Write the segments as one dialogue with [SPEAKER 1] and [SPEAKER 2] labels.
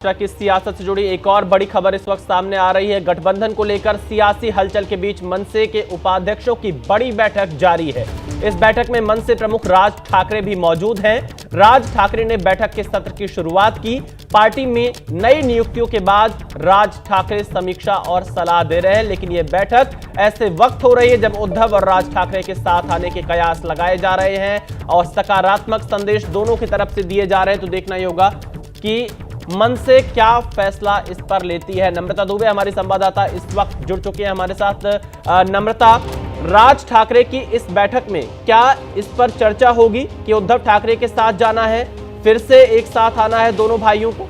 [SPEAKER 1] की सियासत से जुड़ी एक और बड़ी खबर इस वक्त सामने आ रही है। गठबंधन को लेकर सियासी हलचल के बीच मनसे के उपाध्यक्षों की बड़ी बैठक जारी है। इस बैठक में मनसे प्रमुख राज ठाकरे भी मौजूद हैं। राज ठाकरे ने बैठक के सत्र की शुरुआत की। पार्टी में नई नियुक्तियों के बाद राज ठाकरे समीक्षा और सलाह दे रहे हैं, लेकिन यह बैठक ऐसे वक्त हो रही है जब उद्धव और राज ठाकरे के साथ आने के कयास लगाए जा रहे हैं और सकारात्मक संदेश दोनों की तरफ से दिए जा रहे हैं। तो देखना ही होगा कि मन से क्या फैसला इस पर लेती है। नम्रता दुबे हमारी संवाददाता इस वक्त जुड़ चुकी है हमारे साथ। नम्रता, राज ठाकरे की इस बैठक में क्या इस पर चर्चा होगी कि उद्धव ठाकरे के साथ जाना है, फिर से एक साथ आना है दोनों भाइयों को?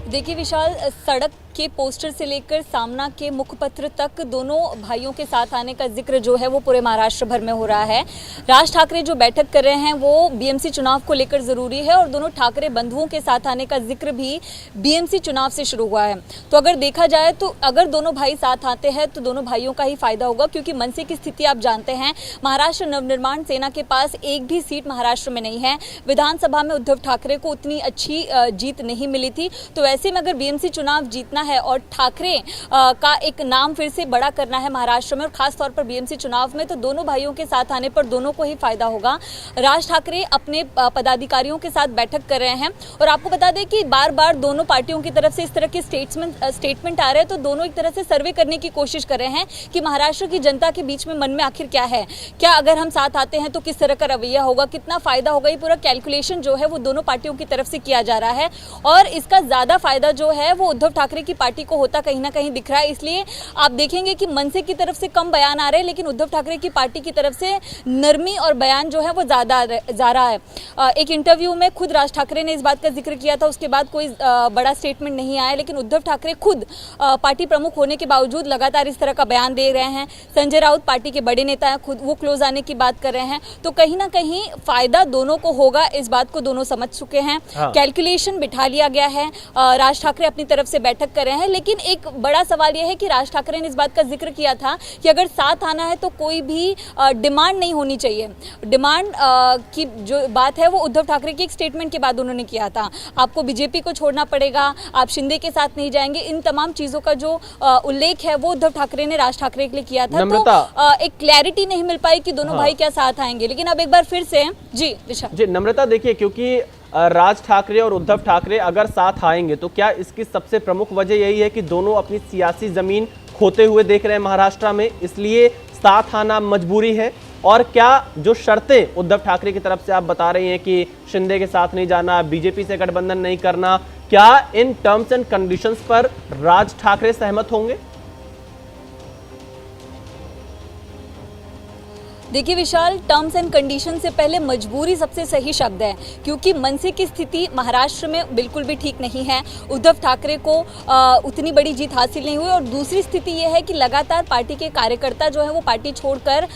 [SPEAKER 2] देखिए विशाल, सड़क के पोस्टर से लेकर सामना के मुखपत्र तक दोनों भाइयों के साथ आने का जिक्र जो है वो पूरे महाराष्ट्र भर में हो रहा है। राज ठाकरे जो बैठक कर रहे हैं वो बीएमसी चुनाव को लेकर जरूरी है और दोनों ठाकरे बंधुओं के साथ आने का जिक्र भी बीएमसी चुनाव से शुरू हुआ है। तो अगर देखा जाए तो अगर दोनों भाई साथ आते हैं तो दोनों भाइयों का ही फायदा होगा, क्योंकि मनसे की स्थिति आप जानते हैं, महाराष्ट्र नवनिर्माण सेना के पास एक भी सीट महाराष्ट्र में नहीं है। विधानसभा में उद्धव ठाकरे को उतनी अच्छी जीत नहीं मिली थी। तो ऐसे में अगर बीएमसी चुनाव जीतना है और ठाकरे का एक नाम फिर से बड़ा करना है महाराष्ट्र में और खास तौर पर बीएमसी चुनाव में, तो दोनों भाइयों के साथ आने पर दोनों को ही फायदा होगा। राज ठाकरे अपने पदाधिकारियों के साथ बैठक कर रहे हैं और आपको बता दें कि बार बार दोनों पार्टियों की तरफ से इस तरह के स्टेटमेंट आ रहे हैं। तो दोनों एक तरह से सर्वे करने की कोशिश कर रहे हैं कि महाराष्ट्र की जनता के बीच में मन में आखिर क्या है, क्या अगर हम साथ आते हैं तो किस तरह का रवैया होगा, कितना फायदा होगा। ये पूरा कैलकुलेशन जो है वो दोनों पार्टियों की तरफ से किया जा रहा है और इसका ज्यादा फायदा जो है वो उद्धव ठाकरे की पार्टी को होता कहीं ना कहीं दिख रहा है। इसलिए आप देखेंगे कि मनसे की तरफ से कम बयान आ रहे हैं, लेकिन उद्धव ठाकरे की पार्टी की तरफ से नरमी और बयान जो है वो ज्यादा जा रहा है। एक इंटरव्यू में खुद राज ठाकरे ने इस बात का जिक्र किया था, उसके बाद कोई बड़ा स्टेटमेंट नहीं आया, लेकिन उद्धव ठाकरे खुद पार्टी प्रमुख होने के बावजूद लगातार इस तरह का बयान दे रहे हैं। संजय राउत पार्टी के बड़े नेता हैं, खुद वो क्लोज आने की बात कर रहे हैं। तो कहीं ना कहीं फायदा दोनों को होगा, इस बात को दोनों समझ चुके हैं। कैलकुलेशन बिठा लिया गया है। राज ठाकरे अपनी तरफ से बैठक कर रहे हैं, लेकिन एक बड़ा सवाल यह है कि राज ठाकरे ने इस बात का जिक्र किया था कि अगर साथ आना है तो कोई भी डिमांड नहीं होनी चाहिए। डिमांड की जो बात है वो उद्धव ठाकरे की एक स्टेटमेंट के बाद उन्होंने किया था, आपको बीजेपी को छोड़ना पड़ेगा, आप शिंदे के साथ नहीं जाएंगे। इन तमाम चीजों का जो उल्लेख है वो उद्धव ठाकरे ने राज ठाकरे के लिए किया था। तो एक क्लैरिटी नहीं मिल पाई कि दोनों भाई क्या साथ आएंगे, लेकिन अब एक बार फिर से जी
[SPEAKER 1] नम्रता, देखिए, क्योंकि राज ठाकरे और उद्धव ठाकरे अगर साथ आएंगे तो क्या इसकी सबसे प्रमुख वजह यही है कि दोनों अपनी सियासी जमीन खोते हुए देख रहे हैं महाराष्ट्र में, इसलिए साथ आना मजबूरी है? और क्या जो शर्तें उद्धव ठाकरे की तरफ से आप बता रही हैं कि शिंदे के साथ नहीं जाना, बीजेपी से गठबंधन नहीं करना, क्या इन टर्म्स एंड कंडीशंस पर राज ठाकरे सहमत होंगे?
[SPEAKER 2] देखिए विशाल, टर्म्स एंड कंडीशन से पहले मजबूरी सबसे सही शब्द है, क्योंकि मनसे की स्थिति महाराष्ट्र में बिल्कुल भी ठीक नहीं है। उद्धव ठाकरे को उतनी बड़ी जीत हासिल नहीं हुई और दूसरी स्थिति यह है कि लगातार पार्टी के कार्यकर्ता जो है वो पार्टी छोड़कर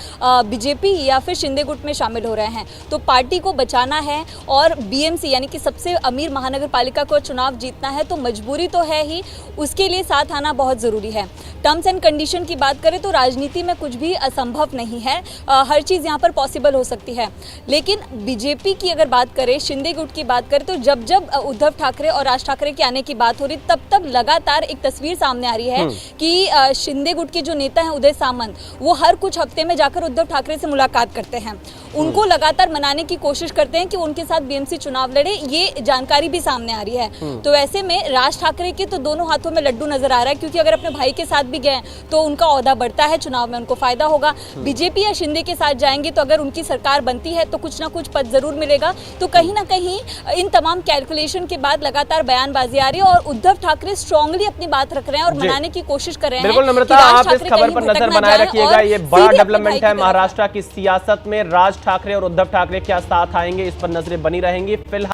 [SPEAKER 2] बीजेपी या फिर शिंदे गुट में शामिल हो रहे हैं। तो पार्टी को बचाना है और बीएमसी यानी कि सबसे अमीर महानगर पालिका को चुनाव जीतना है, तो मजबूरी तो है ही, उसके लिए साथ आना बहुत ज़रूरी है। टर्म्स एंड कंडीशन की बात करें तो राजनीति में कुछ भी असंभव नहीं है, हर चीज़ यहाँ पर पॉसिबल हो सकती है। लेकिन बीजेपी की अगर बात करें, शिंदे गुट की बात करें, तो जब जब उद्धव ठाकरे और राज ठाकरे के आने की बात हो रही तब तब लगातार एक तस्वीर सामने आ रही है कि शिंदे गुट के जो नेता हैं उदय सामंत, वो हर कुछ हफ्ते में जाकर उद्धव ठाकरे से मुलाकात करते हैं, उनको लगातार मनाने की कोशिश करते हैं कि उनके साथ बीएमसी चुनाव लड़े। ये जानकारी भी सामने आ रही है। तो ऐसे में राज ठाकरे के तो दोनों हाथों में लड्डू नजर आ रहा है, क्योंकि अगर अपने भाई के साथ भी गए तो उनका ओहदा बढ़ता है, चुनाव में उनको फायदा होगा। बीजेपी या शिंदे के साथ जाएंगे तो अगर उनकी सरकार बनती है तो कुछ ना कुछ पद जरूर मिलेगा। तो कहीं ना कहीं इन तमाम कैलकुलेशन के बाद लगातार बयानबाजी आ रही है और उद्धव ठाकरे स्ट्रांगली अपनी बात रख रहे हैं और मनाने की कोशिश कर रहे हैं।
[SPEAKER 1] बिल्कुल नम्रता, आप इस खबर पर नजर बनाए रखिएगा। ये बड़ा डेवलपमेंट है महाराष्ट्र की सियासत में। राज ठाकरे और उद्धव ठाकरे क्या साथ आएंगे, इस पर नजरें बनी रहेंगी। फिलहाल